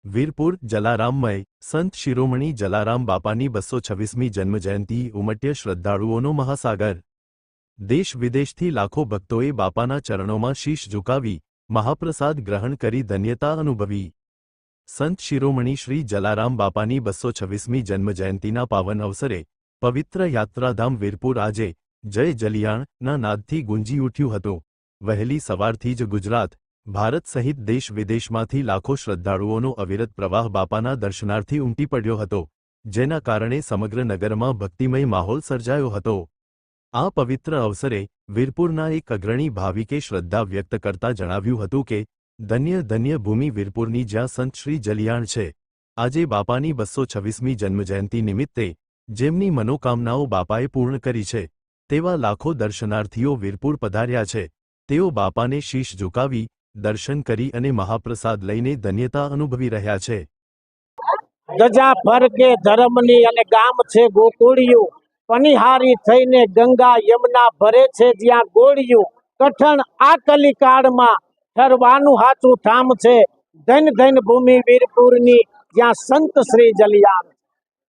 વીરપુર જલારામમય સંત શિરોમણી જલારામ બાપાની 226મી જન્મજયંતિ ઉમટ્ય શ્રદ્ધાળુઓનો મહાસાગર। દેશ વિદેશથી લાખો ભક્તોએ બાપાના ચરણોમાં શીશ ઝુકાવી મહાપ્રસાદ ગ્રહણ કરી ધન્યતા અનુભવી। સંત શિરોમણી શ્રી જલારામ બાપાની 226મી જન્મજયંતિના પાવન અવસરે પવિત્ર યાત્રાધામ વીરપુર આજે જય જલિયાણના નાદથી ગુંજી ઉઠ્યું હતું। વહેલી સવારથી જ ગુજરાત, ભારત સહિત દેશ વિદેશમાંથી લાખો શ્રદ્ધાળુઓનો અવિરત પ્રવાહ બાપાના દર્શનાર્થી ઉમટી પડ્યો હતો, જેના કારણે સમગ્ર નગરમાં ભક્તિમય માહોલ સર્જાયો હતો। આ પવિત્ર અવસરે વીરપુરના એક અગ્રણી ભાવિકે શ્રદ્ધા વ્યક્ત કરતા જણાવ્યું હતું કે ધન્ય ધન્ય ભૂમિ વીરપુરની જ્યાં સંત શ્રી જલિયાણ છે। આજે બાપાની 226મી જન્મજયંતિ નિમિત્તે જેમની મનોકામનાઓ બાપાએ પૂર્ણ કરી છે, તેવા લાખો દર્શનાર્થીઓ વીરપુર પધાર્યા છે। તેઓ બાપાને શીશ ઝુકાવી દર્શન કરી અને મહાપ્રસાદ લઈને ધન્યતા અનુભવી રહ્યા છે। ગજા ભર કે ધર્મની અને ગામ છે ગોકુળિયું, પનિહારી થઈને ગંગા યમુના ભરે છે જ્યાં ગોળિયું। કઠણ આ કલિકાળમાં ઠરવાનું હાચું ઠામ છે, ધન ધન ભૂમિ વીરપુરની જ્યાં સંત શ્રી જલિયાણ।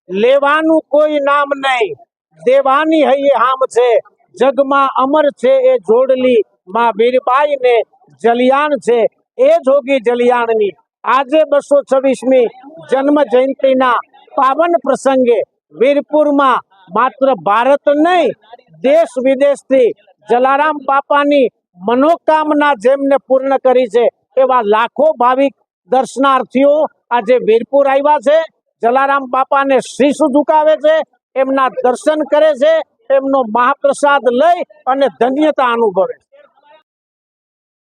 લેવાનું કોઈ નામ નહીં, દેવાની હૈયે હામ છે, જગમાં અમર છે એ જોડલી માં વીરબાઈ ને જલિયાણ છે। એ જોગી જલિયાણની આજે 226મી જન્મ જયંતિના પાવન પ્રસંગે વીરપુરમાં માત્ર ભારત નહીં, દેશ વિદેશથી જલારામ બાપાની મનોકામના જેમને પૂર્ણ કરી છે એવા લાખો ભાવિક દર્શનાર્થીઓ આજે વીરપુર આવ્યા છે। જલારામ બાપાને શીશ ઝુકાવે છે, એમના દર્શન કરે છે, એમનો મહાપ્રસાદ લઈ અને ધન્યતા અનુભવે છે।